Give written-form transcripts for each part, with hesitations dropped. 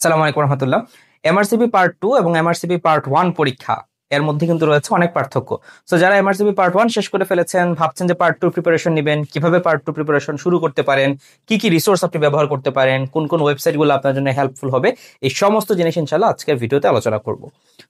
সালাম আলাইকুম রহমতুল্লাহ। এমআরসিবি পার্ট 2 এবং এমআরসিবি পার্ট 1 পরীক্ষা এর মধ্যে কিন্তু রয়েছে অনেক পার্থক্য। সো যারা এমআরসিবি পার্ট 1 শেষ করে ফেলেছেন, ভাবছেন যে পার্ট 2 প্রিপারেশন নেবেন, কিভাবে পার্ট 2 প্রিপারেশন শুরু করতে পারেন, কি কি রিসোর্স আপনি ব্যবহার করতে পারেন, কোন কোন ওয়েবসাইটগুলো আপনার জন্য হেল্পফুল হবে, এই সমস্ত জিনিস ইনশাআল্লাহ আজকের ভিডিওতে আলোচনা করব।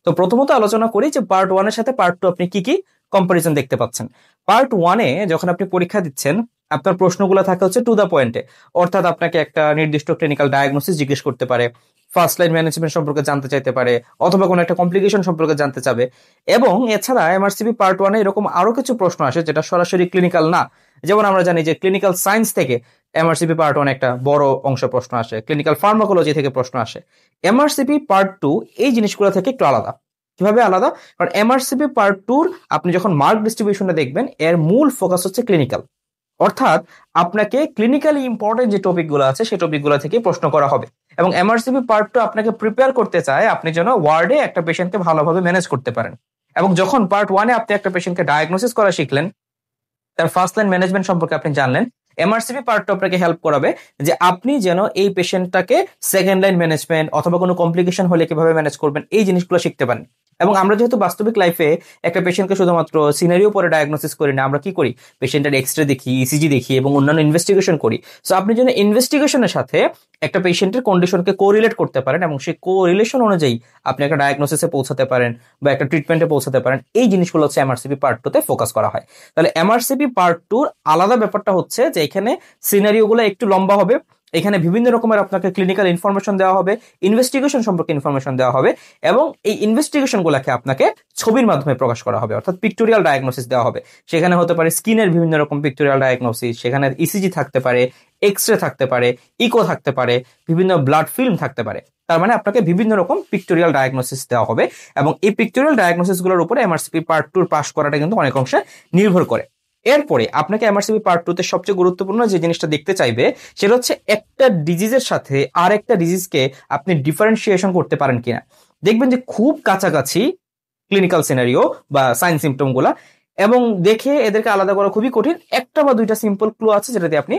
তো প্রথমত আলোচনা করি যে পার্ট 1 এর সাথে পার্ট 2 আপনি কি কি কম্পারিজন দেখতে পাচ্ছেন। পার্ট 1 এ যখন আপনি পরীক্ষা দিচ্ছেন, আপনার প্রশ্নগুলো থাকে হচ্ছে টু দা পয়েন্টে, অর্থাৎ আপনাকে একটা নির্দিষ্ট ক্লিনিক্যাল ডায়াগনোসিস জিজ্ঞেস করতে পারে, ফার্স্ট লাইন ম্যানেজমেন্ট সম্পর্কে জানতে চাইতে পারে, অথবা কোনো একটা কমপ্লিকেশন সম্পর্কে জানতে চাবে। এবং এছাড়া এমআরসিবি পার্ট 1 এ এরকম আরো কিছু প্রশ্ন আসে যেটা সরাসরি ক্লিনিক্যাল না। যেমন আমরা জানি যে ক্লিনিক্যাল সায়েন্স থেকে এমআরসিপি পার্ট 1 একটা বড় অংশ প্রশ্ন আসে, ক্লিনিক্যাল ফার্মাকোলজি থেকে প্রশ্ন আসে। এমআরসিপি পার্ট 2 এই জিনিসগুলো থেকে একটু আলাদা। কিভাবে আলাদা? কারণ এমআরসিপি পার্ট 2 আপনি যখন মার্ক ডিস্ট্রিবিউশনে দেখবেন, এর মূল ফোকাস হচ্ছে ক্লিনিক্যাল, অর্থাৎ আপনাকে ক্লিনিক্যালি ইম্পর্টেন্ট যে টপিকগুলো আছে সেই টপিকগুলো থেকে প্রশ্ন করা হবে। এবং এমআরসিপি পার্ট 2 আপনাকে প্রিপেয়ার করতে চায় আপনি যেন ওয়ার্ডে একটা পেশেন্টকে ভালোভাবে ম্যানেজ করতে পারেন। এবং যখন পার্ট 1 এ আপনি একটা পেশেন্টকে ডায়াগনোসিস করা শিখলেন, তার ফার্স্ট লাইন ম্যানেজমেন্ট সম্পর্কে আপনি জানলেন, এমআরসিপি পার্ট 2 আপনাকে হেল্প করাবে যে আপনি যেন এই পেশেন্টটাকে সেকেন্ড লাইন ম্যানেজমেন্ট অথবা কোনো কমপ্লিকেশন হলে কিভাবে ম্যানেজ করবেন এই জিনিসগুলো শিখতে পারেন। এবং আমরা যেহেতু বাস্তবিক লাইফে একটা পেশেন্টকে শুধুমাত্র সিনারিও পরে ডায়াগনোসিস করি না, আমরা কি করি, পেশেন্টের এক্সরে দেখি, ইসিজি দেখি এবং অন্যান্য ইনভেস্টিগেশন করি। সো আপনি যেন ইনভেস্টিগেশনের সাথে একটা পেশেন্টের কন্ডিশনকে কোরিলেট করতে পারেন এবং সেই কোরিলেশন অনুযায়ী আপনি একটা ডায়াগনোসিসে পৌঁছাতে পারেন বা একটা ট্রিটমেন্টে পৌঁছাতে পারেন, এই জিনিসগুলো হচ্ছে এমআরসিপি পার্ট 2 তে ফোকাস করা হয়। তাহলে এমআরসিপি পার্ট 2 আলাদা ব্যাপারটা হচ্ছে যে এখানে সিনারিও গুলো একটু লম্বা হবে, এখানে বিভিন্ন রকমের আপনাকে ক্লিনিক্যাল ইনফরমেশন দেওয়া হবে, ইনভেস্টিগেশন সম্পর্কে ইনফরমেশন দেওয়া হবে এবং এই ইনভেস্টিগেশন গুলাকে আপনাকে ছবির মাধ্যমে প্রকাশ করা হবে, অর্থাৎ পিক্টোরিয়াল ডায়াগনোসিস দেওয়া হবে। সেখানে হতে পারে স্কিনের বিভিন্ন রকম পিক্টোরিয়াল ডায়াগনোসিস, সেখানে ইসিজি থাকতে পারে, এক্সরে থাকতে পারে, ইকো থাকতে পারে, বিভিন্ন ব্লাড ফিল্ম থাকতে পারে। তার মানে আপনাকে বিভিন্ন রকম পিক্টোরিয়াল ডায়াগনোসিস দেওয়া হবে এবং এই পিক্টোরিয়াল ডায়াগনোসিস গুলোর উপরে এমআরসিপি পার্ট 2 পাস করাটা কিন্তু অনেক অংশে নির্ভর করে। এরপরে আপনাকে এমআরসিপি পার্ট 2 তে সবচেয়ে গুরুত্বপূর্ণ যে জিনিসটা দেখতে চাইবে সেটা হচ্ছে একটা ডিজিজের সাথে আর একটা ডিজিজকে আপনি ডিফারেন্সিয়েশন করতে পারেন কিনা। দেখবেন যে খুব কাছাকাছি ক্লিনিক্যাল সিনারিও বা সাইন সিমটম গুলা, এবং দেখে এদেরকে আলাদা করা খুবই কঠিন। একটা বা দুইটা সিম্পল ক্লু আছে যেটাতে আপনি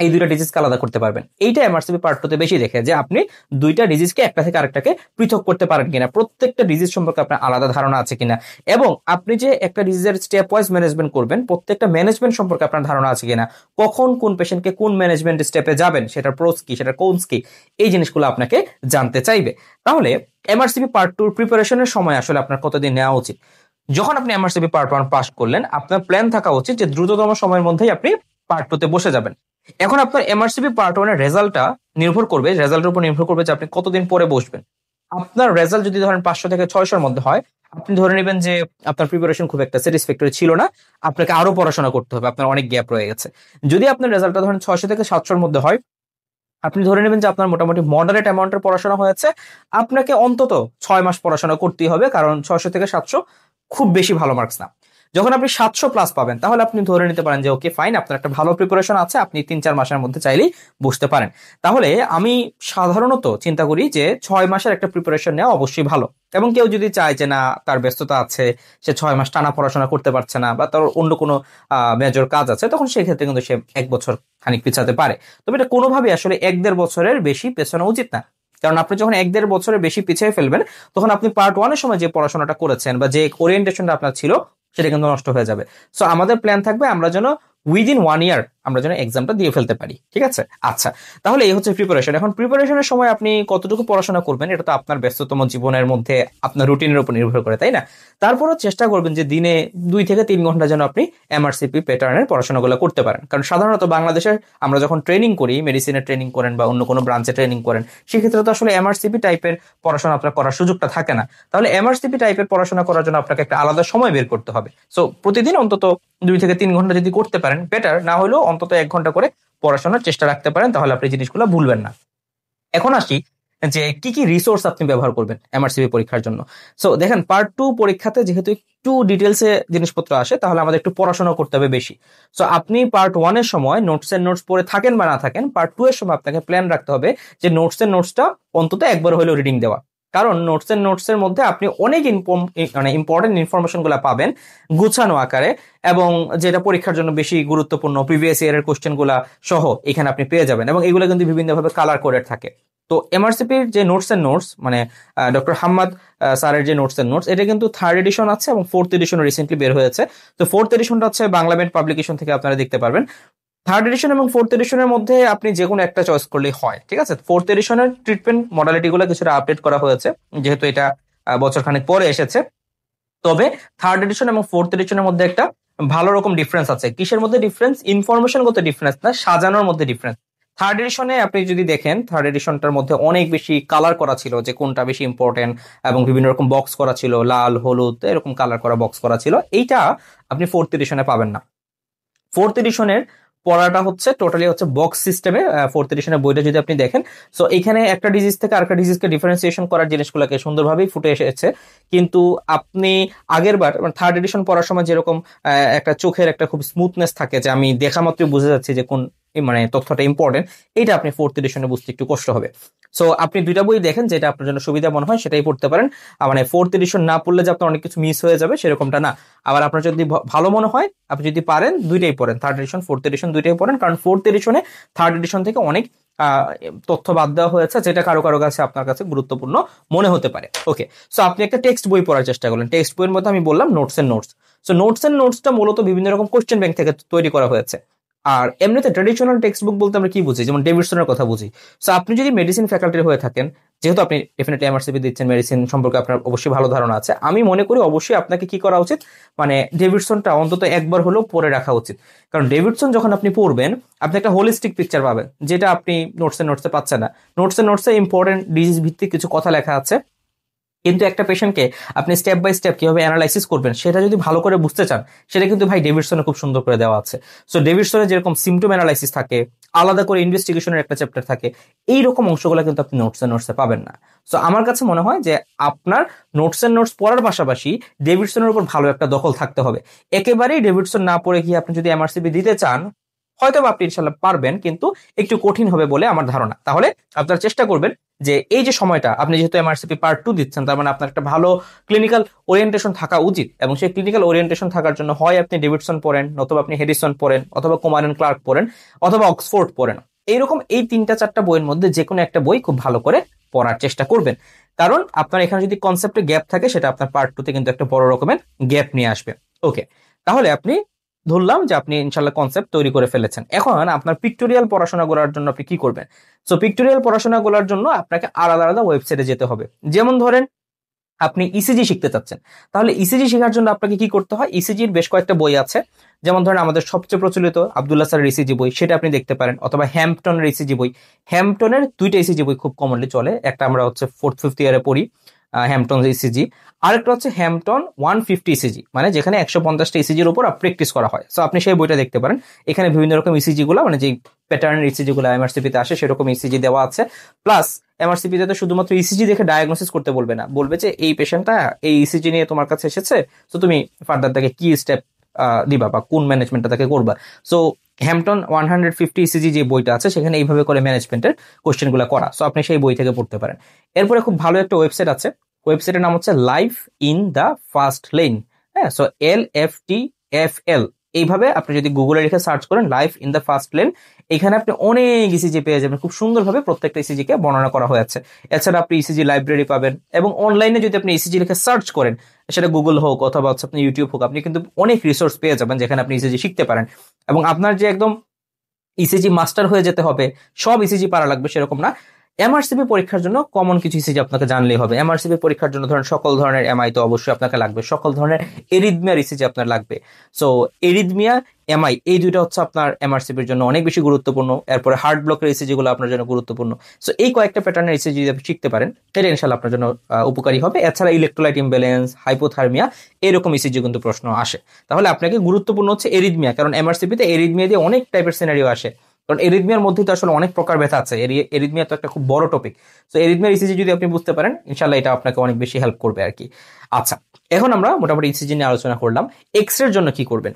এই দুইটা ডিজিজকে আলাদা করতে পারবেন। এইটা এমআরসিপি পার্ট 2 তে বেশি দেখে যে আপনি দুইটা ডিজিজকে একটা থেকে আরেকটাকে পৃথক করতে পারেন কিনা, প্রত্যেকটা ডিজিজ সম্পর্কে আপনার আলাদা ধারণা আছে কিনা, এবং আপনি যে একটা ডিজিজের স্টেপ ওয়াইজ ম্যানেজমেন্ট করবেন প্রত্যেকটা ম্যানেজমেন্ট সম্পর্কে আপনার ধারণা আছে কিনা, কখন কোন পেশেন্টকে কোন ম্যানেজমেন্ট স্টেপে যাবেন, সেটার প্রোস কি, সেটার কোনস কি, এই জিনিসগুলো আপনাকে জানতে চাইবে। তাহলে এমআরসিপি পার্ট 2 প্রিপারেশনের সময় আসলে আপনার কতদিন নেওয়া উচিত? যখন আপনি এমআরসিপি পার্ট 1 পাস করলেন, আপনার প্ল্যান থাকা উচিত যে দ্রুততম সময়ের মধ্যেই আপনি পার্ট 2 তে বসে যাবেন। এখন আপনার এমআরসিপি পার্ট 1 এর রেজাল্টটা রেজাল্টের উপর নির্ভর করবে যে আপনি কতদিন পরে বসবেন। আপনার রেজাল্ট যদি ধরেন 500 থেকে 600 এর মধ্যে হয়, আপনি ধরে নেবেন যে আপনার প্রিপারেশন খুব একটা স্যাটিসফ্যাক্টরি ছিল না, আপনাকে আরো পড়াশোনা করতে হবে, আপনার অনেক গ্যাপ রয়ে গেছে। যদি আপনার রেজাল্টটা ধরেন 600 থেকে 700 এর মধ্যে হয়, আপনি ধরে নেবেন যে আপনার মোটামুটি মডারেট অ্যামাউন্টের পড়াশোনা হয়েছে, আপনাকে অন্তত 6 মাস পড়াশোনা করতেই হবে, কারণ 600 থেকে 700 খুব বেশি ভালো মার্কস না। যখন আপনি 700 প্লাস পাবেন তাহলে আপনি ধরে নিতে পারেন যে ওকে ফাইন, আপনার একটা ভালো প্রিপারেশন আছে, আপনি 3-4 মাসের মধ্যে চাইলেই বুঝতে পারেন। তাহলে আমি সাধারণত চিন্তা করি যে 6 মাসের একটা প্রিপারেশন নেওয়া অবশ্যই ভালো। এবং কেউ যদি চায় যে না, তার ব্যস্ততা আছে, সে 6 মাস টানা পড়াশোনা করতে পারছে না বা তার অন্য কোনো মেজর কাজ আছে, তখন সেই ক্ষেত্রে কিন্তু সে 1 বছর খানিক পিছাতে পারে। তবে এটা কোনোভাবেই আসলে 1-1.5 বছরের বেশি পেছানো উচিত না, কারণ আপনি যখন 1-1.5 বছরের বেশি পিছিয়ে ফেলবেন তখন আপনি পার্ট 1 এর সময় যে পড়াশোনাটা করেছেন বা যে ওরিয়েন্টেশনটা আপনার ছিল সেটা কিন্তু নষ্ট হয়ে যাবে। সো আমাদের প্ল্যান থাকবে আমরা যেন উইদিন 1 ইয়ার আমরা যেন এক্সামটা দিয়ে ফেলতে পারি, ঠিক আছে? আচ্ছা, তাহলে এই হচ্ছে প্রিপারেশন। এখন প্রিপারেশনের সময় আপনি কতটুকু পড়াশোনা করবেন এটা তো আপনার ব্যস্ততম জীবনের মধ্যে আপনার রুটিনের উপর নির্ভর করে, তাই না? তারপরও চেষ্টা করবেন যে দিনে 2 থেকে 3 ঘন্টা যেন আপনি এমআরসিপি প্যাটার্নের পড়াশোনাগুলো করতে পারেন। কারণ সাধারণত বাংলাদেশের আমরা যখন ট্রেনিং করি, মেডিসিনের ট্রেনিং করেন বা অন্য কোনো ব্রাঞ্চে ট্রেনিং করেন, সেক্ষেত্রে তো আসলে এমআরসিপি টাইপের পড়াশোনা আপনার করার সুযোগটা থাকে না। তাহলে এমআরসিপি টাইপের পড়াশোনা করার জন্য আপনাকে একটা আলাদা সময় বের করতে হবে। সো প্রতিদিন অন্তত 2 থেকে 3 ঘন্টা যদি করতে পারেন বেটার, না হলেও অন্তত 1 ঘন্টা করে পড়াশোনার চেষ্টা রাখতে পারেন, তাহলে আপনি জিনিসগুলো ভুলবেন না। এখন আসি যে কি কি রিসোর্স আপনি ব্যবহার করবেন এমআরসিপি পরীক্ষার জন্য। সো দেখেন, পার্ট 2 পরীক্ষাতে যেহেতু একটু ডিটেলসে জিনিসপত্র আসে, তাহলে আমাদের একটু পড়াশোনা করতে হবে বেশি। সো আপনি পার্ট 1 এর সময় নোটস পড়ে থাকেন বা না থাকেন, পার্ট 2 এর সময় আপনাকে প্ল্যান রাখতে হবে যে নোটসটা অন্তত একবার হলেও রিডিং দেওয়া। কারণ নোটসের মধ্যে আপনি অনেক ইম্পর্টেন্ট ইনফরমেশন গুলা পাবেন গুছানো আকারে, এবং যেটা পরীক্ষার জন্য বেশি গুরুত্বপূর্ণ প্রিভিয়াস ইয়ারের কোশ্চেন গুলা সহ এখানে আপনি পেয়ে যাবেন, এবং এগুলো কিন্তু বিভিন্নভাবে কালার কোডেড থাকে। তো এমআরসিপির যে নোটস এন্ড নোটস মানে ডক্টর হাম্মাদ স্যারের যে নোটস এন্ড নোটস, এটা কিন্তু 3rd এডিশন আছে এবং 4th এডিশন রিসেন্টলি বের হয়েছে। তো 4th এডিশনটা হচ্ছে বাংলামেড পাবলিকেশন থেকে আপনারা দেখতে পারবেন। 3rd এডিশন এবং 4th এডিশনের মধ্যে আপনি যে কোনো একটা চয়েস করলেই হয়, ঠিক আছে। 4th এডিশনের ট্রিটমেন্ট মডালিটি গুলো কিছুটা আপডেট করা হয়েছে, যেহেতু এটা বছরখানেক পরে এসেছে। তবে 3rd এডিশন এবং 4th এডিশনের মধ্যে একটা ভালো রকম ডিফারেন্স আছে। কিসের মধ্যে ডিফারেন্স? ইনফরমেশনগত ডিফারেন্স না, সাজানোর মধ্যে ডিফারেন্স। 3rd এডিশনে আপনি যদি দেখেন, 3rd এডিশনটার মধ্যে অনেক বেশি কালার করা ছিল, যে কোনটা বেশি ইম্পর্টেন্ট, এবং বিভিন্ন রকম বক্স করা ছিল, লাল হলুদ এরকম কালার করা বক্স করা ছিল। এইটা আপনি 4th এডিশনে পাবেন না। 4th এডিশনের পড়াটা হচ্ছে টোটালি হচ্ছে বক্স সিস্টেমে। 4th এডিশনের বইটা যদি আপনি দেখেন, সো এখানে একটা ডিজিজ থেকে আরেকটা ডিজিজকে ডিফারেন্সিয়েশন করার জিনিসগুলোকে সুন্দরভাবেই ফুটে এসেছে। কিন্তু আপনি আগের বার 3rd এডিশন পড়ার সময় যেরকম একটা চোখের একটা খুব স্মুথনেস থাকে, যে আমি দেখা মাত্রই বুঝে যাচ্ছি যে কোন মানে তথ্যটা ইম্পর্টেন্ট, এইটা আপনি 4th এডিশনে বুঝতে একটু কষ্ট হবে। সো আপনি দুইটা বই দেখেন, যেটা আপনার জন্য সুবিধা মনে হয় সেটাই পড়তে পারেন। মানে 4th এডিশন না পড়লে যে আপনার অনেক কিছু মিস হয়ে যাবে সেরকমটা না। আবার আপনার যদি ভালো মনে হয়, আপনি যদি পারেন দুইটাই পড়েন, 3rd এডিশন 4th এডিশন দুইটাই পড়েন, কারণ 4th এডিশনে 3rd এডিশন থেকে অনেক তথ্য বাদ দেওয়া হয়েছে, যেটা কারো কারো কাছে আপনার কাছে গুরুত্বপূর্ণ মনে হতে পারে। ওকে, সো আপনি একটা টেক্সট বই পড়ার চেষ্টা করলেন। টেক্সট বইয়ের মধ্যে আমি বললাম notes and notes. So notes and নোটসটা মূলত বিভিন্ন রকম কোশ্চেন ব্যাংক থেকে তৈরি করা হয়েছে। আর এমনিতে ট্রেডিশনাল টেক্সট বুক বলতে আমরা কি বুঝি, যেমন ডেভিডসনের কথা বুঝি। সো আপনি যদি মেডিসিন ফ্যাকাল্টির হয়ে থাকেন, যেহেতু আপনি ডেফিনেটলি এমআরসিপি দিচ্ছেন, মেডিসিন সম্পর্কে আপনার অবশ্যই ভালো ধারণা আছে, আমি মনে করি অবশ্যই আপনাকে কি করা উচিত, মানে ডেভিডসনটা অন্তত একবার হলেও পড়ে রাখা উচিত। কারণ ডেভিডসন যখন আপনি পড়বেন, আপনি একটা হোলিস্টিক পিকচার পাবেন, যেটা আপনি নোটসে পাচ্ছেন না। নোটসে ইম্পর্টেন্ট ডিজিজ ভিত্তিক কিছু কথা লেখা আছে, কিন্তু একটা পেশেন্টকে আপনি স্টেপ বাই স্টেপ কিভাবে অ্যানালাইসিস করবেন সেটা যদি ভালো করে বুঝতে চান, সেটা কিন্তু ভাই ডেভিডসনে খুব সুন্দর করে দেওয়া আছে। সো ডেভিডসনে যেরকম সিমটম অ্যানালাইসিস থাকে, আলাদা করে ইনভেস্টিগেশনের একটা চ্যাপ্টার থাকে, এইরকম অংশগুলো কিন্তু আপনি নোটসে পাবেন না। সো আমার কাছে মনে হয় যে আপনার নোটস পড়ার পাশাপাশি ডেভিডসনের উপর ভালো একটা দখল থাকতে হবে। একেবারেই ডেভিডসন না পড়ে গিয়ে আপনি যদি এমআরসিপি দিতে চান, হয়তো আপনি ইনশাল্লাহ পারবেন, কিন্তু একটু কঠিন হবে বলে আমার ধারণা। তাহলে আপনারা চেষ্টা করবেন যে এই যে সময়টা আপনি যেহেতু এমআরসিপি পার্ট 2 দিচ্ছেন, তার মানে আপনার একটা ভালো ক্লিনিক্যাল ওরিয়েন্টেশন থাকা উচিত, এবং সেই ক্লিনিক্যাল ওরিয়েন্টেশন থাকার জন্য হয় আপনি ডেভিডসন পড়েন, অথবা আপনি হেডিসন পড়েন, অথবা কুমার এন্ড ক্লার্ক পড়েন, অথবা অক্সফোর্ড পড়েন। এইরকম এই 3-4টা বইয়ের মধ্যে যে কোনো একটা বই খুব ভালো করে পড়ার চেষ্টা করবেন, কারণ আপনার এখানে যদি কনসেপ্টে গ্যাপ থাকে, সেটা আপনার পার্ট 2 তে কিন্তু একটা বড় রকমের গ্যাপ নিয়ে আসবে। ওকে, তাহলে আপনি ধরলাম যে আপনি ইনশাল্লাহ কনসেপ্ট তৈরি করে ফেলেছেন। এখন আপনার পিক্টোরিয়াল পড়াশোনা করার জন্য আপনি কি করবেন? সো পিক্টোরিয়াল পড়াশোনা করার জন্য আপনাকে আলাদা আলাদা ওয়েবসাইটে যেতে হবে। যেমন ধরেন আপনি ইসিজি শিখতে চাচ্ছেন, তাহলে ইসিজি শেখার জন্য আপনাকে কি করতে হয়? ইসিজির বেশ কয়েকটা বই আছে। যেমন ধরেন আমাদের সবচেয়ে প্রচলিত আব্দুল্লাহ স্যারের ইসিজি বই, সেটা আপনি দেখতে পারেন, অথবা হ্যাম্পটনের ইসিজি বই। হ্যাম্পটনের 2টা ইসিজি বই খুব কমনলি চলে, একটা আমরা হচ্ছে 4th-5th ইয়ারে পড়ি, হ্যাম্পটন ইসিজি। আরেকটা হচ্ছে হ্যাম্পটন 150 ইসিজি, মানে যেখানে 150টা ইসিজির উপর প্র্যাকটিস করা হয়। সো আপনি সেই বইটা দেখতে পারেন। এখানে বিভিন্ন রকম ইসিজি গুলো, মানে যে প্যাটার্নের ইসিজি গুলো এমআরসিপি তে আসে, সেরকম ইসিজি দেওয়া আছে। প্লাস এমআরসিপি তে শুধুমাত্র ইসিজি দেখে ডায়াগনোসিস করতে বলবে না, বলবে যে এই পেশেন্টটা এই ইসিজি নিয়ে তোমার কাছে এসেছে, তো তুমি ফার্দার তাকে কি স্টেপ দিবা বা কোন ম্যানেজমেন্টটা তাকে করবা। সো হ্যাম্পটন 150 ইসিজি যে বইটা আছে, সেখানে এইভাবে করে ম্যানেজমেন্টের কোশ্চেন গুলো করা। সো আপনি সেই বই থেকে পড়তে পারেন। এরপরে খুব ভালো একটা ওয়েবসাইট আছে, ওয়েবসাইটের নাম হচ্ছে life in the first lane. হ্যাঁ, সো LFTFL, এইভাবে আপনি যদি গুগলে লিখে সার্চ করেন life in the first lane, এখানে আপনি অনেক ইসিজি পেয়ে যাবেন। খুব সুন্দরভাবে প্রত্যেকটা ইসিজি কে বর্ণনা করা হয়েছে। এছাড়া আপনি ইসিজি লাইব্রেরি পাবেন, এবং অনলাইনে যদি আপনি ইসিজি লিখে সার্চ করেন, সেটা গুগল হোক অথবা হচ্ছে আপনি ইউটিউব হোক, আপনি কিন্তু অনেক রিসোর্স পেয়ে যাবেন যেখানে আপনি ইসিজি শিখতে পারেন। এবং আপনার যে একদম ইসিজি মাস্টার হয়ে যেতে হবে, সব ইসিজি পারা লাগবে সেরকম না। এমআরসিপি পরীক্ষার জন্য কমন কিছু ইসিজি আপনাকে জানলেই হবে। এমআরসিপি পরীক্ষার জন্য ধরেন সকল ধরনের এমআই তো অবশ্যই আপনাকে লাগবে, সকল ধরনের এরিথমিয়ার ইসিজি আপনার লাগবে। সো এরিথমিয়া, এমআই, এই দুইটা হচ্ছে আপনার এমআরসিপির জন্য অনেক বেশি গুরুত্বপূর্ণ। এরপরে হার্ট ব্লকের ইসিজি গুলো আপনার জন্য গুরুত্বপূর্ণ। সো এই কয়েকটা প্যাটার্নের ইসিজি যদি আপনি শিখতে পারেন, সেটা ইনশাআল্লাহ আপনার জন্য উপকারী হবে। এছাড়া ইলেকট্রোলাইট ইমব্যালেন্স, হাইপোথার্মিয়া, এরকম ইসিজি কিন্তু প্রশ্ন আসে। তাহলে আপনাকে গুরুত্বপূর্ণ হচ্ছে এরিথমিয়া, কারণ এমআরসিপিতে এরিথমিয়া দিয়ে অনেক টাইপের সিনারিও আসে। কারণ এরিথমিয়ার মধ্যে তো আসলে অনেক প্রকার ব্যথা আছে, এরিথমিয়া তো একটা খুব বড় টপিক। তো এরিথমিয়ার ইসিজি যদি আপনি বুঝতে পারেন, ইনশাআল্লাহ এটা আপনাকে অনেক বেশি হেল্প করবে আর কি। আচ্ছা, এখন আমরা মোটামুটি ইসিজি নিয়ে আলোচনা করলাম। এক্স-রের জন্য কি করবেন?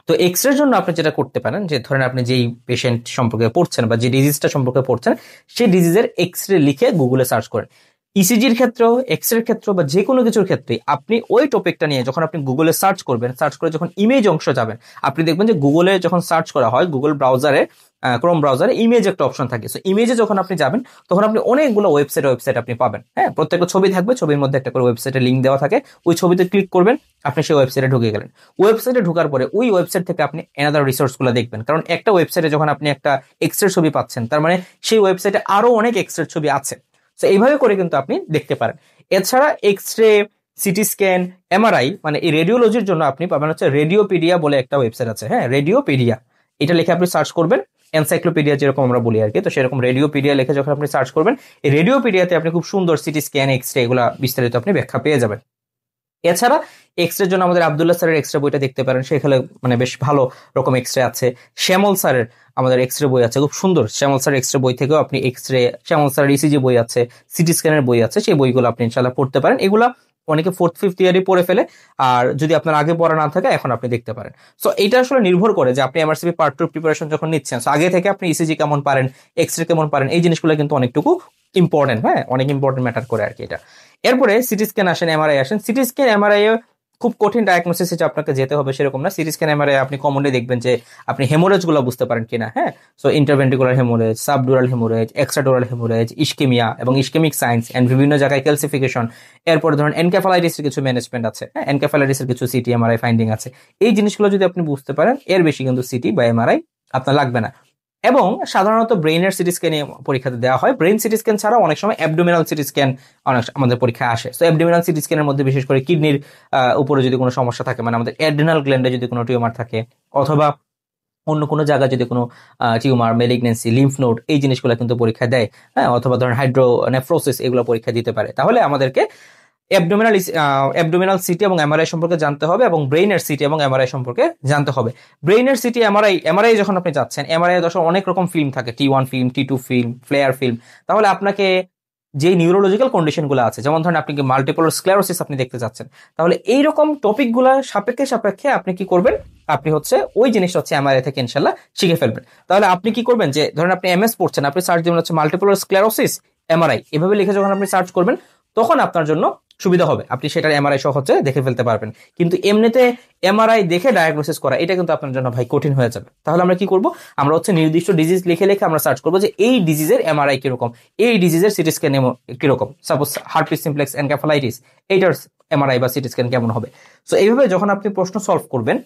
তো এক্স-রের জন্য আপনি যেটা করতে পারেন, যে ধরেন আপনি যেই পেশেন্ট সম্পর্কে পড়ছেন বা যে ডিজিজটা সম্পর্কে পড়ছেন, সেই ডিজিজের এক্স-রে লিখে গুগলে সার্চ করেন। ইসিজির ক্ষেত্রেও, এক্সরের ক্ষেত্রেও বা যে কোনো কিছুর ক্ষেত্রে আপনি ওই টপিকটা নিয়ে যখন আপনি গুগলে সার্চ করবেন, সার্চ করে যখন ইমেজ অংশ যাবেন, আপনি দেখবেন যে গুগলে যখন সার্চ করা হয়, গুগল ব্রাউজারে, ক্রোম ব্রাউজারে ইমেজ একটা অপশন থাকে। সো ইমেজে যখন আপনি যাবেন তখন আপনি অনেকগুলো ওয়েবসাইট আপনি পাবেন। হ্যাঁ, প্রত্যেকটা ছবি থাকবে, ছবির মধ্যে একটা করে ওয়েবসাইটের লিঙ্ক দেওয়া থাকে। ওই ছবিতে ক্লিক করবেন, আপনি সেই ওয়েবসাইটে ঢুকে গেলেন। ওয়েবসাইটে ঢোকার পরে ওই ওয়েবসাইট থেকে আপনি এনাদার রিসোর্স গুলো দেখবেন, কারণ একটা ওয়েবসাইটে যখন আপনি একটা এক্সরে ছবি পাচ্ছেন, তার মানে সেই ওয়েবসাইটে আরো অনেক এক্সরে ছবি আছে। তো এইভাবে করে কিন্তু আপনি দেখতে পারেন। এছাড়া এক্সরে, সিটি স্ক্যান, এমআরআই, মানে এই রেডিওলজির জন্য আপনি পাবেন হচ্ছে রেডিওপিডিয়া বলে একটা ওয়েবসাইট আছে। হ্যাঁ, রেডিওপিডিয়া, এটা লিখে আপনি সার্চ করবেন, এনসাইক্লোপিডিয়া যেরকম আমরা বলি আর কি, তো সেরকম রেডিওপিডিয়া লিখে যখন আপনি সার্চ করবেন, এই রেডিওপিডিয়াতে আপনি খুব সুন্দর সিটি স্ক্যান, এক্সরে এগুলা বিস্তারিত আপনি ব্যাখ্যা পেয়ে যাবেন। এছাড়া এক্সরের জন্য আমাদের আব্দুল্লাহ স্যারের এক্সরে বইটা দেখতে পারেন, সেখানে মানে বেশ ভালো রকম এক্সরে আছে। শ্যামল স্যারের আমাদের এক্সরে বই আছে, খুব সুন্দর। শ্যামল স্যারের এক্সরে বই থেকেও আপনি এক্সরে, শ্যামল স্যারের ইসিজি বই আছে, সিটি স্ক্যানের বই আছে, সেই বইগুলো আপনি ইনশাল্লাহ পড়তে পারেন। এগুলা অনেকে 4th 5th ইয়ারই পড়ে ফেলে, আর যদি আপনার আগে পড়া না থাকে এখন আপনি দেখতে পারেন। সো এটা আসলে নির্ভর করে যে আপনি এমআরসিপি পার্ট 2 প্রিপারেশন যখন নিচ্ছেন, আগে থেকে আপনি ইসিজি কেমন পারেন, এক্সরে কেমন পারেন, এই জিনিসগুলো কিন্তু অনেকটুকু ইম্পর্টেন্ট। হ্যাঁ, অনেক ইম্পর্টেন্ট ম্যাটার করে আর কি এটা। এরপরে সিটি স্ক্যান আসেন, এমআরআই আসেন। সিটি স্ক্যান, এমআরআই খুব কঠিন ডায়াগনোসিস যে আপনাকে যেতে হবে সেরকম না। সিটি স্ক্যান, এমআরআই আপনি কমনলি দেখবেন যে আপনি হেমোরেজ গুলো বুঝতে পারেন কিনা। হ্যাঁ, so interventricular haemorrhage, subdural haemorrhage, extradural haemorrhage, ischaemia এবং ইস্কেমিক সাইন্স এন্ড বিভিন্ন জায়গায় ক্যালসিফিকেশন। এরপর ধরুন এনকেফালাইটিসের কিছু ম্যানেজমেন্ট আছে। হ্যাঁ, এনকেফালাইটিসের কিছু সিটি এমআরআই ফাইন্ডিং আছে। এই জিনিসগুলো যদি আপনি বুঝতে পারেন, এর বেশি কিন্তু সিটি বা এমআরআই আপনার লাগবে না। এবং সাধারণত ব্রেইনের সিটি স্ক্যান পরীক্ষাতে দেওয়া হয়। ব্রেইন সিটি স্ক্যান ছাড়াও অনেক সময় অ্যাবডোমিনাল সিটি স্ক্যান অনেক আমাদের পরীক্ষায় আসে। তো অ্যাবডোমিনাল সিটি স্ক্যানের মধ্যে বিশেষ করে কিডনির উপরে যদি কোনো সমস্যা থাকে, মানে আমাদের অ্যাড্রিনাল গ্ল্যান্ডে যদি কোনো টিউমার থাকে, অথবা অন্য কোনো জায়গায় যদি কোনো টিউমার, মেলিগনেন্সি, লিম্ফ নোড, এই জিনিসগুলো কিন্তু পরীক্ষা দেয়। হ্যাঁ, অথবা ধরেন হাইড্রোনেফ্রোসিস, এগুলো পরীক্ষা দিতে পারে। তাহলে আমাদেরকে অ্যাবডোমিনাল সিটি এবং এমআরআই সম্পর্কে জানতে হবে, এবং ব্রেইনের সিটি এবং এমআরআই সম্পর্কে জানতে হবে। ব্রেইনের সিটি, এমআরআই যখন আপনি যাচ্ছেন, এমআরআই দশে অনেক রকম ফিল্ম থাকে, T1 film, T2 film, flair film. তাহলে আপনাকে যে নিউরোলজিক্যাল কন্ডিশন গুলো আছে, যেমন ধরেন আপনি কি মাল্টিপোলার স্ক্লেরোসিস আপনি দেখতে চাচ্ছেন, তাহলে এইরকম টপিক গুলা সাপেক্ষে আপনি কি করবেন, আপনি হচ্ছে ওই জিনিসটা হচ্ছে এমআরআই থেকে ইনশাল্লাহ শিখে ফেলবেন। তাহলে আপনি কি করবেন, যে ধরেন আপনি এমএস পড়ছেন, আপনি সার্চ দিবেন হচ্ছে মাল্টিপোলার স্ক্লেরোসিস এমআরআই, এভাবে লিখে যখন আপনি সার্চ করবেন, তখন আপনার জন্য সুবিধা হবে, আপনি সেটার এমআরআই সহ হচ্ছে দেখে ফেলতে পারবেন। কিন্তু এমনিতে এমআরআই দেখে ডায়াগনোসিস করা, এটা কিন্তু আপনার জন্য ভাই কঠিন হয়ে যাবে। তাহলে আমরা কি করব, আমরা হচ্ছে নির্দিষ্ট ডিজিজ লিখে আমরা সার্চ করবো যে এই ডিজিজের এমআরআই কিরকম, এই ডিজিজের সিটি স্ক্যান কিরকম। সাপোজ হার্পিস সিমপ্লেক্স এনকেফালাইটিস, এইটার এমআরআই বা সিটি স্ক্যান কেমন হবে। সো এইভাবে যখন আপনি প্রশ্ন সলভ করবেন,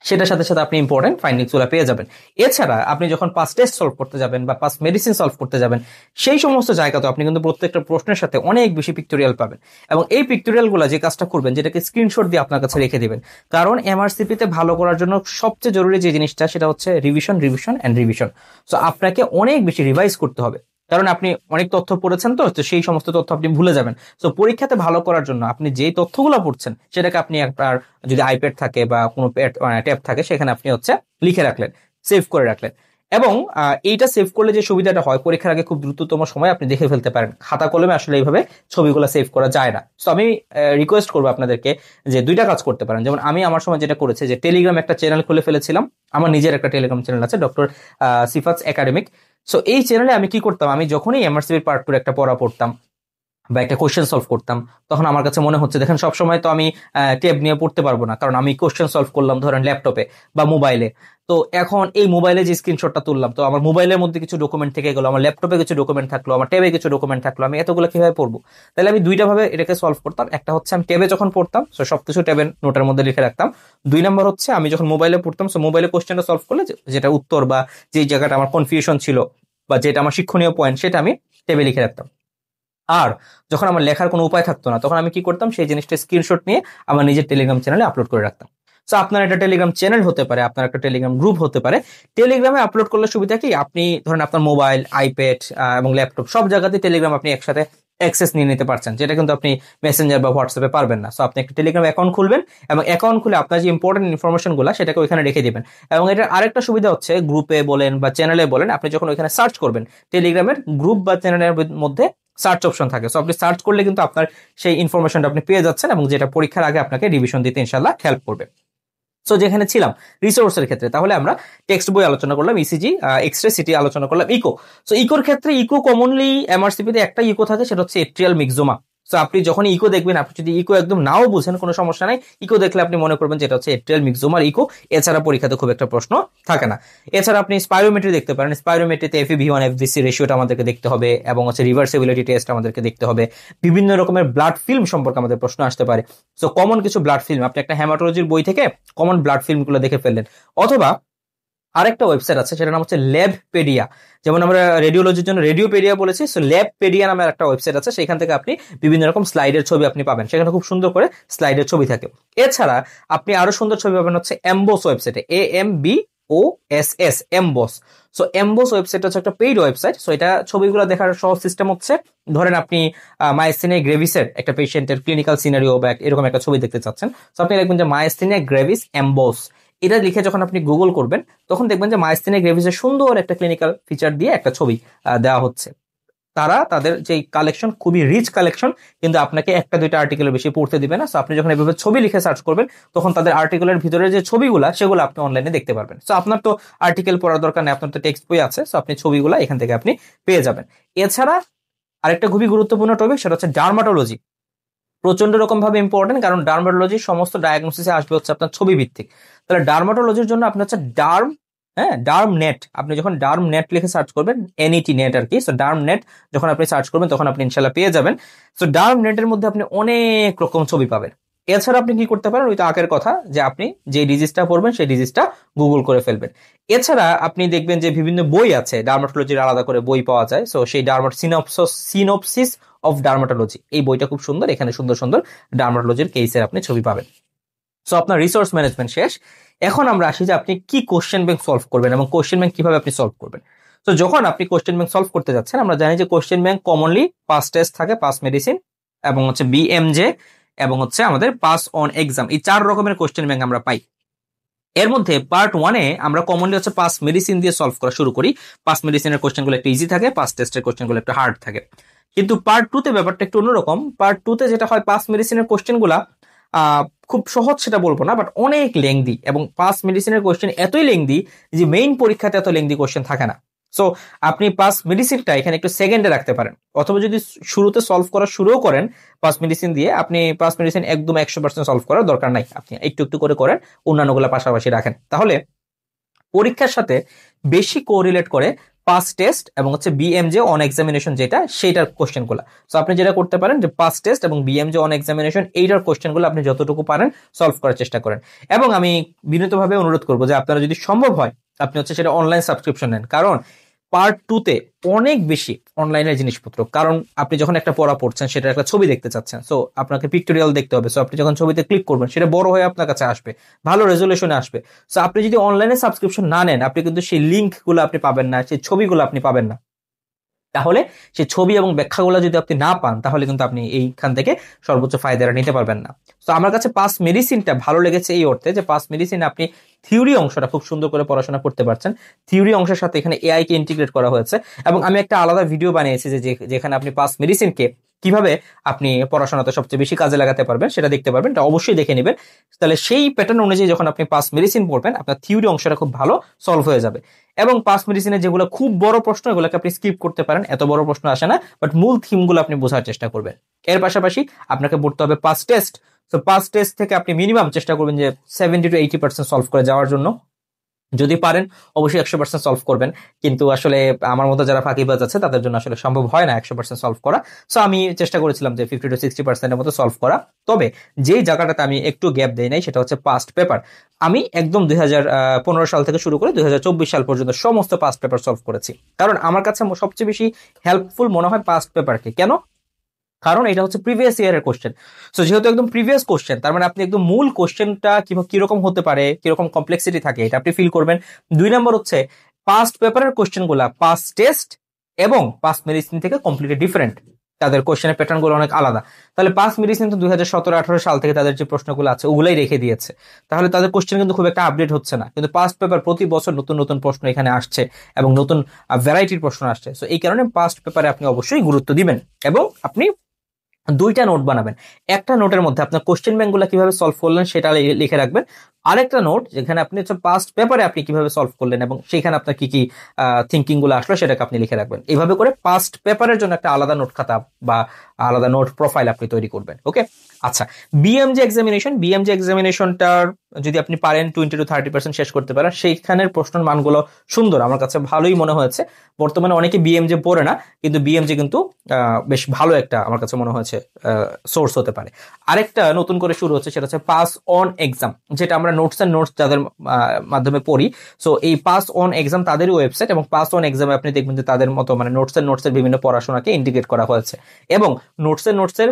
সেটার সাথে সাথে আপনি ইম্পর্টেন্ট ফাইন্ডিংস গুলো পেয়ে যাবেন। এছাড়া আপনি যখন পাস টেস্ট সলভ করতে যাবেন বা পাস মেডিসিন সলভ করতে যাবেন, সেই সমস্ত জায়গাতে আপনি কিন্তু প্রত্যেকটা প্রশ্নের সাথে অনেক বেশি পিক্টোরিয়াল পাবেন। এবং এই পিক্টোরিয়াল গুলো যে কাজটা করবেন, যেটাকে স্ক্রিনশট দিয়ে আপনার কাছে রেখে দিবেন। কারণ এমআরসিপিতে ভালো করার জন্য সবচেয়ে জরুরি যে জিনিসটা, সেটা হচ্ছে রিভিশন। সো আপনাকে অনেক বেশি রিভাইজ করতে হবে, কারণ আপনি অনেক তথ্য পড়েছেন, তো সেই সমস্ত তথ্য আপনি ভুলে যাবেন। তো পরীক্ষাতে ভালো করার জন্য আপনি যেই তথ্যগুলো পড়ছেন, সেটাকে আপনি আপনার যদি আইপ্যাড থাকে বা কোনো ট্যাব থাকে, সেখানে আপনি হচ্ছে লিখে রাখলেন, সেভ করে রাখলেন। এবং এইটা সেভ করলে যে সুবিধাটা হয়, পরীক্ষার আগে খুব দ্রুততম সময় আপনি দেখে ফেলতে পারেন। খাতা কলমে আসলে এইভাবে ছবিগুলো সেভ করা যায় না। তো আমি রিকোয়েস্ট করবো আপনাদেরকে যে দুইটা কাজ করতে পারেন। যেমন আমি আমার সময় যেটা করেছি, যে টেলিগ্রাম একটা চ্যানেল খুলে ফেলেছিলাম। আমার নিজের একটা টেলিগ্রাম চ্যানেল আছে, ডক্টর সিফাতস একাডেমিক। সো এই চ্যানেলে আমি কি করতাম, আমি যখনই এমআরসিপির পার্ট 2 একটা পড়া পড়তাম বা একটা কোশ্চেন সলভ করতাম, তখন আমার কাছে মনে হচ্ছে, দেখেন সবসময় তো আমি ট্যাব নিয়ে পড়তে পারবো না, কারণ আমি কোশ্চেন সলভ করলাম ধরেন ল্যাপটপে বা মোবাইলে। তো এখন এই মোবাইলে যে স্ক্রিনশটটা তুললাম, তো আমার মোবাইলের মধ্যে কিছু ডকুমেন্ট থেকে গেলো, আমার ল্যাপটপে কিছু ডকুমেন্ট থাকলো, আমার ট্যাবে কিছু ডকুমেন্ট থাকলো, আমি এতগুলো কিভাবে পড়বো। তাহলে আমি দুইটা ভাবে এটাকে সলভ করতাম। একটা হচ্ছে আমি ট্যাবে যখন পড়তাম, তো সবকিছু ট্যাবের নোটের মধ্যে লিখে রাখতাম। 2 নম্বর হচ্ছে আমি যখন মোবাইলে পড়তাম, সো মোবাইলে কোশ্চেনটা সলভ করলে যেটা উত্তর বা যে জায়গাটা আমার কনফিউশন ছিল বা যেটা আমার শিক্ষণীয় পয়েন্ট, সেটা আমি ট্যাবে লিখে রাখতাম। আর যখন আমার লেখার কোনো উপায় থাকতো না, তখন আমি কি করতাম, সেই জিনিসটা স্ক্রিনশট নিয়ে আমার নিজের টেলিগ্রাম চ্যানেলে আপলোড করে রাখতাম। তো আপনার একটা টেলিগ্রাম চ্যানেল হতে পারে, আপনার একটা টেলিগ্রাম গ্রুপ হতে পারে। টেলিগ্রামে আপলোড করলে সুবিধা কি, আপনি ধরেন আপনার মোবাইল, আইপ্যাড এবং ল্যাপটপ সব জায়গাতে টেলিগ্রাম আপনি একসাথে অ্যাক্সেস নিয়ে নিতে পারছেন, যেটা কিন্তু আপনি মেসেঞ্জার বা হোয়াটসঅ্যাপে পারবেন না। সো আপনি একটা টেলিগ্রাম অ্যাকাউন্ট খুলবেন, এবং অ্যাকাউন্ট খুলে আপনার যে ইম্পর্টেন্ট ইনফরমেশন গুলো, সেটাকে ওইখানে রেখে দিবেন। এবং এটার আরেকটা সুবিধা হচ্ছে, গ্রুপে বলেন বা চ্যানেলে বলেন, আপনি যখন ওইখানে সার্চ করবেন, টেলিগ্রামের গ্রুপ বা চ্যানেলের মধ্যে সার্চ অপশন থাকে। সো আপনি সার্চ করলে কিন্তু আপনার সেই ইনফরমেশনটা আপনি পেয়ে যাচ্ছেন, এবং যেটা পরীক্ষার আগে আপনাকে রিভিশন দিতে ইনশাল্লাহ হেল্প করবে। সো যেখানে ছিলাম রিসোর্সের ক্ষেত্রে, তাহলে আমরা টেক্সট বই আলোচনা করলাম, ইসিজি, এক্সরে, সিটি আলোচনা করলাম, ইকো। সো ইকোর ক্ষেত্রে ইকো কমনলি এমআরসিপিতে একটা ইকো থাকে, সেটা হচ্ছে এট্রিয়াল মিক্সোমা। সো আপনি যখন ইকো দেখবেন, আপনি যদি ইকো একদম নাও বুঝেন কোনো সমস্যা নাই, ইকো দেখলে আপনি মনে করবেন যেটা হচ্ছে এট্রিয়াল মিক্সোমার ইকো। এছাড়া পরীক্ষাতে খুব একটা প্রশ্ন থাকে না। এছাড়া আপনি স্পাইরোমেট্রি দেখতে পারেন। স্পাইরোমেট্রিতে FEV1 FVC রেশিওটা আমাদেরকে দেখতে হবে, এবং হচ্ছে রিভার্সিবিলিটি টেস্ট আমাদেরকে দেখতে হবে। বিভিন্ন রকমের ব্লাড ফিল্ম সম্পর্কে আমাদের প্রশ্ন আসতে পারে। সো কমন কিছু ব্লাড ফিল্ম, আপনি একটা হেমাটোলজির বই থেকে কমন ব্লাড ফিল্মগুলো দেখে ফেললেন। অথবা আরেকটা ওয়েবসাইট আছে, সেটার নাম হচ্ছে ল্যাবপেডিয়া। যেমন আমরা রেডিওলজির জন্য রেডিওপেডিয়া বলেছি, সো ল্যাবপেডিয়া নামের একটা ওয়েবসাইট আছে, সেখান থেকে আপনি বিভিন্ন রকম স্লাইডের ছবি আপনি পাবেন, সেখানে খুব সুন্দর করে স্লাইডের ছবি থাকে। এছাড়া আপনি আরো সুন্দর ছবি পাবেন হচ্ছে এমবোস ওয়েবসাইটে, AMBOSS, emboss. So emboss website হচ্ছে একটা পেইড ওয়েবসাইট। সো এটা ছবিগুলো দেখার সহজ সিস্টেম হচ্ছে, ধরেন আপনি মাইস্থেনিয়া গ্রেভিসের একটা পেশেন্টের ক্লিনিক্যাল সিনারিও বা এরকম একটা ছবি দেখতে চাচ্ছেন, সো আপনি দেখবেন যে মাইস্থেনিয়া গ্রেভিস এমবোস, এটা লিখে যখন আপনি গুগল করবেন, তখন দেখবেন যে মাইস্থেনিয়া গ্রেভিসের সুন্দর একটা ক্লিনিক্যাল ফিচার দিয়ে একটা ছবি দেওয়া হচ্ছে। তারা তাদের যে কালেকশন খুবই রিচ কালেকশন, কিন্তু আপনাকে একটা দুইটা আর্টিকেলের বেশি পড়তে দিবে না। সো আপনি যখন এভাবে ছবি লিখে সার্চ করবেন, তখন তাদের আর্টিকেলের ভিতরে যে ছবিগুলা, সেগুলো আপনি অনলাইনে দেখতে পারবেন। সো আপনার তো আর্টিকেল পড়ার দরকার নেই, আপনার তো টেক্সট বই আছে, সো আপনি ছবিগুলা এখান থেকে আপনি পেয়ে যাবেন। এছাড়া আরেকটা খুবই গুরুত্বপূর্ণ টপিক, সেটা হচ্ছে ডার্মাটোলজি। প্রচন্ড রকম ভাবে ইম্পর্টেন্ট, কারণ ডার্মাটোলজির সমস্ত ডায়াগনোসিসে আসবে হচ্ছে আপনার ছবি ভিত্তিক। তাহলে ডার্মাটোলজির জন্য আপনি হচ্ছে ডার্ম নেট, আপনি যখন ডার্ম নেট লিখে সার্চ করবেন, NET নেট আর কি, সো ডার্ম নেট যখন আপনি সার্চ করবেন, তখন আপনি ইনশাল্লাহ পেয়ে যাবেন। সো ডার্ম নেটের মধ্যে আপনি অনেক রকম ছবি পাবেন। এছাড়া আপনি কি করতে পারেন, ওই তো আগের কথা, যে আপনি যে ডিজিজটা পড়বেন সেই ডিজিজটা গুগল করে ফেলবেন। এছাড়া আপনি দেখবেন যে বিভিন্ন বই আছে, ডার্মাটোলজির আলাদা করে বই পাওয়া যায়। সো সেই সিনোপসিস অফ ডার্মাটোলজি, এই বইটা খুব সুন্দর, এখানে সুন্দর সুন্দর ডার্মাটোলজির কেসের আপনি ছবি পাবেন। সো আপনার রিসোর্স ম্যানেজমেন্ট শেষ। এখন আমরা আসি যে আপনি কি কোশ্চেন ব্যাংক সলভ করবেন এবং কোশ্চেন ব্যাংক কিভাবে আপনি সলভ করবেন। তো যখন আপনি কোশ্চেন ব্যাংক সলভ করতে যাচ্ছেন, আমরা জানি যে question bank commonly pass test থাকে, পাস মেডিসিন, এবং হচ্ছে BMJ, এবং হচ্ছে আমাদের পাস অন এক্সাম, এই 4 রকমের কোশ্চেন ব্যাংক আমরা পাই। এর মধ্যে পার্ট 1-এ আমরা কমনলি হচ্ছে পাস মেডিসিন দিয়ে সলভ করা শুরু করি। পাস মেডিসিনের কোশ্চেনগুলো একটু ইজি থাকে, পাস টেস্টের কোশ্চেনগুলো একটু হার্ড থাকে। কিন্তু পার্ট 2-তে ব্যাপারটা একটু অন্যরকম। পার্ট 2-তে যেটা হয়, পাস মেডিসিনের কোশ্চেনগুলা খুব সহজ সেটা বলবো না, বাট অনেক লেংদি, এবং পাস মেডিসিনের কোশ্চেন এতই লেংদি যে মেইন পরীক্ষাতে এত লেংদি কোশ্চেন থাকে না। সো আপনি পাস মেডিসিনটা এখানে একটু সেকেন্ডে রাখতে পারেন, অথবা যদি শুরুতে সলভ করা শুরুও করেন পাস মেডিসিন দিয়ে, আপনি পাস মেডিসিন একদম 100% সলভ করার দরকার নাই, আপনি একটু একটু করে করেন, অন্যান্যগুলো পাশাপাশি রাখেন, তাহলে পরীক্ষার সাথে বেশি কোরিলেট করে পাস টেস্ট এবং হচ্ছে BMJ অন এক্সামিনেশন, যেটা সেইটার কোশ্চেনগুলো। সো আপনি যেটা করতে পারেন যে পাস টেস্ট এবং BMJ অন এক্সামিনেশন, এইটার কোশ্চেনগুলো আপনি যতটুকু পারেন সলভ করার চেষ্টা করেন। এবং আমি বিনীতভাবে অনুরোধ করবো যে আপনারা যদি সম্ভব হয়, আপনি হচ্ছে সেটা অনলাইন সাবস্ক্রিপশন নেন, কারণ পার্ট 2-তে অনেক বেশি অনলাইনের জিনিসপত্র। কারণ আপনি যখন একটা পড়া পড়ছেন, সেটা একটা ছবি দেখতে চাচ্ছেন, সো আপনাকে পিক্টোরিয়াল দেখতে হবে। সো আপনি যখন ছবিতে ক্লিক করবেন, সেটা বড় হয়ে আপনার কাছে আসবে, ভালো রেজলিউশনে আসবে। সো আপনি যদি অনলাইনে সাবস্ক্রিপশন না নেন, আপনি কিন্তু সেই লিঙ্কগুলো আপনি পাবেন না, সেই ছবিগুলো আপনি পাবেন না। তাহলে সেই ছবি এবং ব্যাখ্যাগুলো যদি আপনি না পান, তাহলে কিন্তু আপনি এইখান থেকে সর্বোচ্চ ফায়দাটা নিতে পারবেন না। তো আমার কাছে পাস মেডিসিনটা ভালো লেগেছে এই অর্থে যে পাস মেডিসিন আপনি থিওরি অংশটা খুব সুন্দর করে পড়াশোনা করতে পারছেন। থিওরি অংশের সাথে এখানে AI কে ইন্টিগ্রেট করা হয়েছে, এবং আমি একটা আলাদা ভিডিও বানিয়েছি যেখানে আপনি পাস মেডিসিনকে কিভাবে আপনি পড়াশোনাতে সবচেয়ে বেশি কাজে লাগাতে পারবেন সেটা দেখতে পারবেন, এটা অবশ্যই দেখে নেবেন। তাহলে সেই প্যাটার্ন অনুযায়ী যখন আপনি পাস মেডিসিন পড়বেন, আপনার থিওরি অংশটা খুব ভালো সলভ হয়ে যাবে। এবং পাস মেডিসিনের যেগুলো খুব বড় প্রশ্ন, এগুলোকে আপনি স্কিপ করতে পারেন, এত বড় প্রশ্ন আসে না, বাট মূল থিমগুলো আপনি বোঝার চেষ্টা করবেন। এর পাশাপাশি আপনাকে পড়তে হবে পাস টেস্ট। তো পাস টেস্ট থেকে আপনি মিনিমাম চেষ্টা করবেন যে 70 to 80% সলভ করে যাওয়ার জন্য। যদি পারেন অবশ্যই 100% সলভ করবেন, কিন্তু আসলে আমার মতো যারা ফাঁকিবাজ আছে তাদের জন্য আসলে সম্ভব হয় না 100% সলভ করা। সো আমি চেষ্টা করেছিলাম যে 50 to 60% এর মতো সলভ করা। তবে যেই জায়গাটাতে আমি একটু গ্যাপ দেই নাই, সেটা হচ্ছে পাস্ট পেপার। আমি একদম 2015 সাল থেকে শুরু করে 2024 সাল পর্যন্ত সমস্ত পাস্ট পেপার সলভ করেছি, কারণ আমার কাছে সবচেয়ে বেশি হেল্পফুল মনে হয় পাস্ট পেপারকে। কেন? কারণ এটা হচ্ছে প্রিভিয়াস ইয়ারের কোশ্চেন। সো যেহেতু একদম প্রিভিয়াস কোশ্চেন, তার মানে আপনি একদম মূল কোশ্চেনটা কিরকম হতে পারে, কিরকম কমপ্লেক্সিটি থাকে, এটা আপনি ফিল করবেন। 2 নম্বর হচ্ছে পাস্ট পেপারের কোশ্চেনগুলা পাস্ট টেস্ট এবং পাস্ট মেডিসিন থেকে কমপ্লিটলি ডিফারেন্ট, তাদের কোশ্চেনের প্যাটার্ন গুলো অনেক আলাদা। তাহলে পাস্ট মেডিসিন তো 2017-18 সাল থেকে তাদের যে প্রশ্নগুলো আছে ওগুলাই রেখে দিয়েছে, তাহলে তাদের কোশ্চেন কিন্তু খুব একটা আপডেট হচ্ছে না। কিন্তু পাস্ট পেপার প্রতি বছর নতুন নতুন প্রশ্ন এখানে আসছে এবং নতুন ভ্যারাইটির প্রশ্ন আসছে। সো এই কারণে পাস্ট পেপারে আপনি অবশ্যই গুরুত্ব দিবেন, এবং আপনি 2টা নোট বানাবেন। একটা নোটের মধ্যে আপনার কোশ্চেন ব্যাংকগুলো কিভাবে সলভ করলেন সেটা লিখে রাখবেন, আরেকটা নোট যেখানে আপনি হচ্ছে পাস্ট পেপারে আপনি কিভাবে সলভ করলেন এবং সেখানে আপনার কি কি থিঙ্কিং গুলো আসলো সেটাকে আপনি লিখে রাখবেন। এইভাবে করে পাস্ট পেপারের জন্য একটা আলাদা নোট খাতা বা আলাদা নোট প্রোফাইল আপনি তৈরি করবেন। ওকে, আচ্ছা, বিএমজি এক্সামিনেশনটার যদি আপনি পারেন 20 to 30% শেষ করতে পারেন, সেইখানের প্রশ্নের মানগুলো সুন্দর, আমার কাছে ভালোই মনে হয়েছে। বর্তমানে অনেকে বিএমজি পড়ে না, কিন্তু বিএমজি কিন্তু বেশ ভালো একটা আমার কাছে মনে হয়েছে সোর্স হতে পারে। আরেকটা নতুন করে শুরু হচ্ছে, সেটা হচ্ছে পাস অন এক্সাম, যেটা আমরা নোটস এন্ড নোটস যাদের মাধ্যমে পড়ি। সো এই পাস অন এক্সাম তাদেরই ওয়েবসাইট, এবং পাস অন এক্সামে আপনি দেখবেন যে তাদের মতো মানে নোটস এন্ড নোটসের বিভিন্ন পড়াশোনাকে ইন্টিগ্রেট করা হয়েছে, এবং নোটস এন্ড নোটসের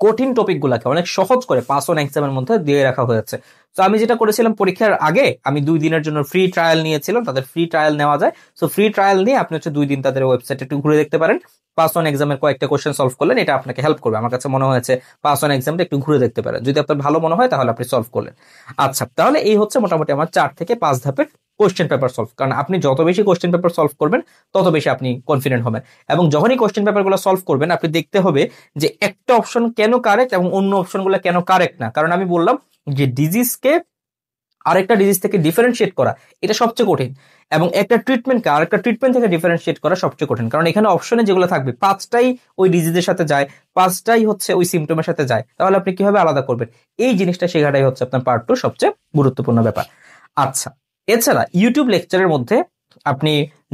কঠিন টপিকগুলোকে অনেক সহজ করে পাস অন এক্সামের মধ্যে দিয়ে রাখা হয়েছে। তো আমি যেটা করেছিলাম, পরীক্ষার আগে আমি 2 দিনের জন্য ফ্রি ট্রায়াল নিয়েছিলাম, তাদের ফ্রি ট্রায়াল নেওয়া যায়। সো ফ্রি ট্রায়াল নিয়ে আপনি হচ্ছে 2 দিন তাদের ওয়েবসাইটে একটু ঘুরে দেখতে পারেন। পাস অন এক্সামের কয়েকটা কোশ্চেন সলভ করলেন, এটা আপনাকে হেল্প করবে। আমার কাছে মনে হয়েছে পাস অন এক্সামটা একটু ঘুরে দেখতে পারেন, যদি আপনার ভালো মনে হয় তাহলে আপনি সলভ করলেন। আচ্ছা, তাহলে এই হচ্ছে মোটামুটি আমার 4 থেকে 5 ধাপের কোশ্চেন পেপার সলভ। কারণ আপনি যত বেশি কোশ্চেন পেপার সলভ করবেন তত বেশি আপনি কনফিডেন্ট হবেন, এবং যখনই কোশ্চেন পেপারগুলো সলভ করবেন আপনি দেখতে হবে যে একটা অপশন কেন কারেক্ট এবং অন্য অপশনগুলো কেন কারেক্ট না। কারণ আমি বললাম যে ডিজিজকে আরেকটা ডিজিজ থেকে ডিফারেন্সিয়েট করা এটা সবচেয়ে কঠিন, এবং একটা ট্রিটমেন্টকে আরেকটা ট্রিটমেন্ট থেকে ডিফারেন্সিয়েট করা সবচেয়ে কঠিন। কারণ এখানে অপশনে যেগুলো থাকবে 5টাই ওই ডিজিজের সাথে যায়, 5টাই হচ্ছে ওই সিমটমের সাথে যায়, তাহলে আপনি কিভাবে আলাদা করবেন? এই জিনিসটা শেখাটাই হচ্ছে আপনার পার্ট 2 সবচেয়ে গুরুত্বপূর্ণ ব্যাপার। আচ্ছা, এছাড়া ইউটিউব লেকচারের মধ্যে আপনি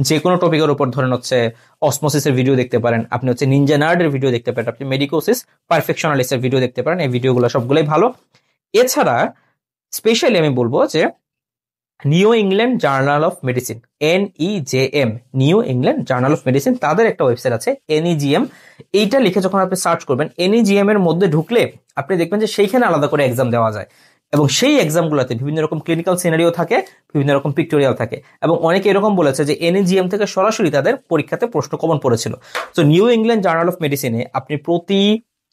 যে কোনো টপিকের উপর ধরেন হচ্ছে অসমোসিসের ভিডিও দেখতে পারেন, আপনি হচ্ছে নিনজা নার্ডের ভিডিও দেখতে পারেন, আপনি মেডিকোসিস পারফেকশনালিস্টের ভিডিও দেখতে পারেন। এই ভিডিওগুলো সবগুলোই ভালো। এছাড়া স্পেশালি আমি বলবো যে new England journal of medicine, NEJM, new England journal of medicine, তাদের একটা ওয়েবসাইট আছে NEJM। এইটা লিখে যখন আপনি সার্চ করবেন NEJM এর মধ্যে ঢুকলে আপনি দেখবেন যে সেইখানে আলাদা করে এক্সাম দেওয়া যায়, এবং সেই এক্সামগুলোতে বিভিন্ন রকম ক্লিনিক্যাল সিনারিও থাকে, বিভিন্ন রকম পিক্টোরিয়াল থাকে, এবং অনেকে এরকম বলেছে যে NEJM থেকে সরাসরি তাদের পরীক্ষাতে প্রশ্ন কমন পড়েছিল। তো নিউ ইংল্যান্ড জার্নাল অফ মেডিসিনে আপনি প্রতি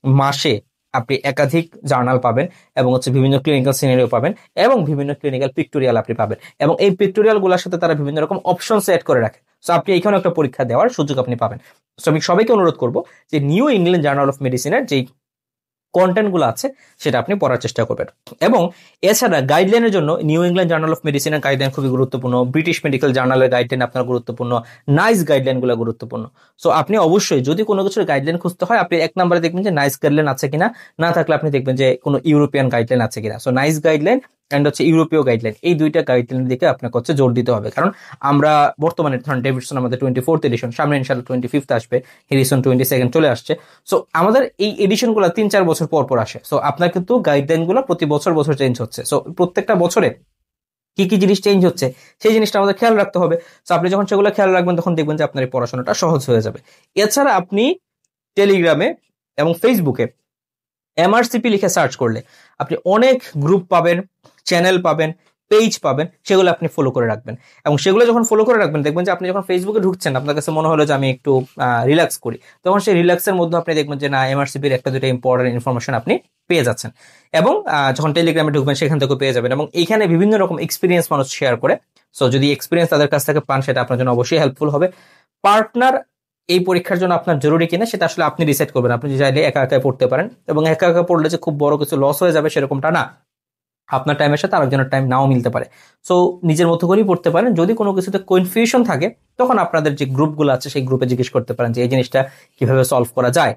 মাসে আপনি একাধিক জার্নাল পাবেন, এবং হচ্ছে বিভিন্ন ক্লিনিক্যাল সিনারিও পাবেন, এবং বিভিন্ন ক্লিনিক্যাল পিক্টোরিয়াল আপনি পাবেন, এবং এই পিক্টোরিয়াল গুলোর সাথে তারা বিভিন্ন রকম অপশন সেট করে রাখে। সো আপনি এখানে একটা পরীক্ষা দেওয়ার সুযোগ আপনি পাবেন। সো আমি সবাইকে অনুরোধ করবো যে নিউ ইংল্যান্ড জার্নাল অফ মেডিসিনের যেই কন্টেন্ট গুলো আছে সেটা আপনি পড়ার চেষ্টা করবেন। এবং এছাড়া গাইডলাইনের জন্য নিউ ইংল্যান্ড জার্নাল অফ মেডিসিনের গাইডলাইন খুবই গুরুত্বপূর্ণ, ব্রিটিশ মেডিকেল জার্নালের গাইডলাইন আপনার গুরুত্বপূর্ণ, নাইস গাইডলাইন গুলো গুরুত্বপূর্ণ। সো আপনি অবশ্যই যদি কোনো কিছুর গাইডলাইন খুঁজতে হয়, আপনি 1 নম্বরে দেখবেন যে নাইস গাইডলাইন আছে কিনা, না থাকলে আপনি দেখবেন যে কোনো ইউরোপিয়ান গাইডলাইন আছে কিনা। সো নাইস গাইডলাইন এন্ড হচ্ছে ইউরোপীয় গাইডলাইন, এই দুইটা গাইডলাইনের দিকে আপনাকে হচ্ছে জোর দিতে হবে। কারণ আমরা বর্তমানে ধরেন ডেভিডসন আমাদের 24th এডিশন, সামনে ইনশাআল্লাহ 25th আসবে, হ্যারিসন 22nd চলে আসছে। সো আমাদের এই এডিশন গুলো 3-4 বছর পর পর আসে। সো আপনার কিন্তু গাইডলাইন গুলো প্রতি বছর বছর চেঞ্জ হচ্ছে। সো প্রত্যেকটা বছরে কি কি জিনিস চেঞ্জ হচ্ছে সেই জিনিসটা আমাদের খেয়াল রাখতে হবে। সো আপনি যখন সেগুলো খেয়াল রাখবেন তখন দেখবেন যে আপনার এই পড়াশোনাটা সহজ হয়ে যাবে। এছাড়া আপনি টেলিগ্রামে এবং ফেসবুকে MRCP লিখে সার্চ করলে আপনি অনেক গ্রুপ পাবেন, চ্যানেল পাবেন, পেজ পাবেন, সেগুলো আপনি ফলো করে রাখবেন। এবং সেগুলো যখন ফলো করে রাখবেন দেখবেন যে আপনি যখন ফেসবুকে ঢুকছেন, আপনার কাছে মনে হলো যে আমি একটু রিল্যাক্স করি, তখন সেই রিল্যাক্সের মধ্যে আপনি দেখবেন যে না, MRCPর একটা দুটো ইম্পর্টেন্ট ইনফরমেশন আপনি পেয়ে যাচ্ছেন। এবং যখন টেলিগ্রামে ঢুকবেন সেখান থেকে পেয়ে যাবেন, এবং এইখানে বিভিন্ন রকম এক্সপিরিয়েন্স মানুষ শেয়ার করে। সো যদি এক্সপিরিয়েন্স তাদের কাছ থেকে পান সেটা আপনার জন্য অবশ্যই হেল্পফুল হবে। পার্টনার এই পরীক্ষার জন্য আপনার জরুরি কিনা সেটা আসলে আপনি ডিসাইড করবেন। আপনি চাইলে একা একা পড়তে পারেন, এবং একা একা পড়লে যে খুব বড় কিছু লস হয়ে যাবে সেরকমটা না, আপনার টাইমের সাথে আরেকজনের টাইম নাও মিলতে পারে। সো নিজের মতো করেই পড়তে পারেন। যদি কোনো কিছুতে কনফিউশন থাকে তখন আপনাদের যে গ্রুপগুলো আছে সেই গ্রুপে জিজ্ঞেস করতে পারেন যে এই জিনিসটা কিভাবে সলভ করা যায়।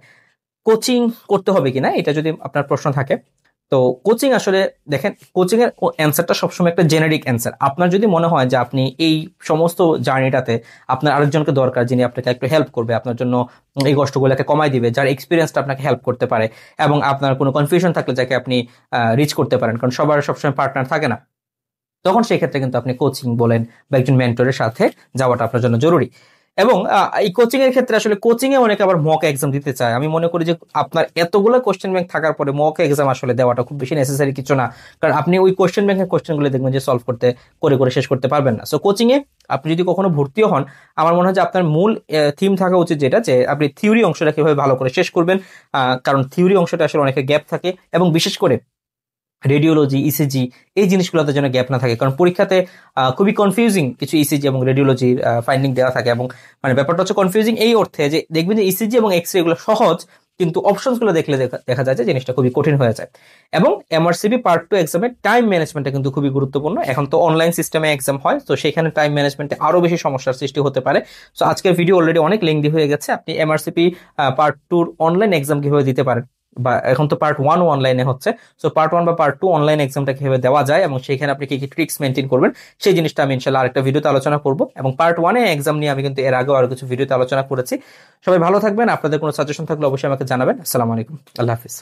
কোচিং করতে হবে কিনা এটা যদি আপনার প্রশ্ন থাকে, তো কোচিং আসলে দেখেন, কোচিং এর অ্যান্সারটা সবসময় একটা জেনারিক অ্যান্সার। আপনার যদি মনে হয় যে আপনি এই সমস্ত জার্নিটাতে আপনার আরেকজনকে দরকার যিনি আপনাকে একটু হেল্প করবে, আপনার জন্য এই কষ্টগুলোকে কমাই দিবে, যার এক্সপিরিয়েন্সটা আপনাকে হেল্প করতে পারে, এবং আপনার কোনো কনফিউশন থাকলে যাকে আপনি রিচ করতে পারেন, কারণ সবার সবসময় পার্টনার থাকে না, তখন সেই ক্ষেত্রে কিন্তু আপনি কোচিং বলেন বা একজন মেন্টরের সাথে যাওয়াটা আপনার জন্য জরুরি। এবং এই কোচিং এর ক্ষেত্রে আসলে কোচিং এ অনেকে আবার মক এক্সাম দিতে চায়। আমি মনে করি যে আপনার এতগুলো কোশ্চেন ব্যাংক থাকার পরে মক এক্সাম আসলে দেওয়াটা খুব বেশি নেসেসারি কিছু না, কারণ আপনি ওই কোশ্চেন ব্যাংকের কোশ্চেনগুলো দেখবেন যে সলভ করতে করে করে শেষ করতে পারবেন না। সো কোচিং এ আপনি যদি কখনো ভর্তিও হন, আমার মনে হয় যে আপনার মূল থিম থাকা উচিত যেটা, যে আপনি থিওরি অংশটা কিভাবে ভালো করে শেষ করবেন, কারণ থিওরি অংশটা আসলে অনেকের গ্যাপ থাকে, এবং বিশেষ করে রেডিওলজি, ইসিজি, এই জিনিসগুলোতে যেন গ্যাপ না থাকে। কারণ পরীক্ষাতে খুবই কনফিউজিং কিছু ইসিজি এবং রেডিওলজির ফাইন্ডিং দেওয়া থাকে, এবং মানে ব্যাপারটা হচ্ছে কনফিউজিং এই অর্থে যে দেখবেন যে ইসিজি এবং এক্সরে এগুলো সহজ, কিন্তু অপশনস গুলো দেখলে দেখা যায় যে জিনিসটা খুবই কঠিন হয়ে যায়। এবং এমআরসিবি পার্ট 2 এক্সামের টাইম ম্যানেজমেন্টটা কিন্তু খুবই গুরুত্বপূর্ণ। এখন তো অনলাইন সিস্টেমে এক্সাম হয়, তো সেখানে টাইম ম্যানেজমেন্টে আরো বেশি সমস্যার সৃষ্টি হতে পারে। সো আজকের ভিডিও অলরেডি অনেক লেংদি হয়ে গেছে। আপনি এমআরসিপি পার্ট 2 অনলাইন এক্সাম কিভাবে দিতে পারেন, বা এখন তো পার্ট 1 অনলাইনে হচ্ছে, সো পার্ট 1 বা পার্ট 2 অনলাইন এক্সামটা কিভাবে দেওয়া যায় এবং সেখানে আপনি কি কি ট্রিক্স মেনটেন করবেন, সেই জিনিসটা আমি ইনশাআল্লাহ আরেকটা ভিডিওতে আলোচনা করব। এবং পার্ট 1 এ এক্সাম নিয়ে আমি কিন্তু এর আগেও আরো কিছু ভিডিওতে আলোচনা করেছি। সবাই ভালো থাকবেন। আপনাদের কোনো সাজেশন থাকলে অবশ্যই আমাকে জানাবেন। আসসালামু আলাইকুম, আল্লাহ হাফিজ।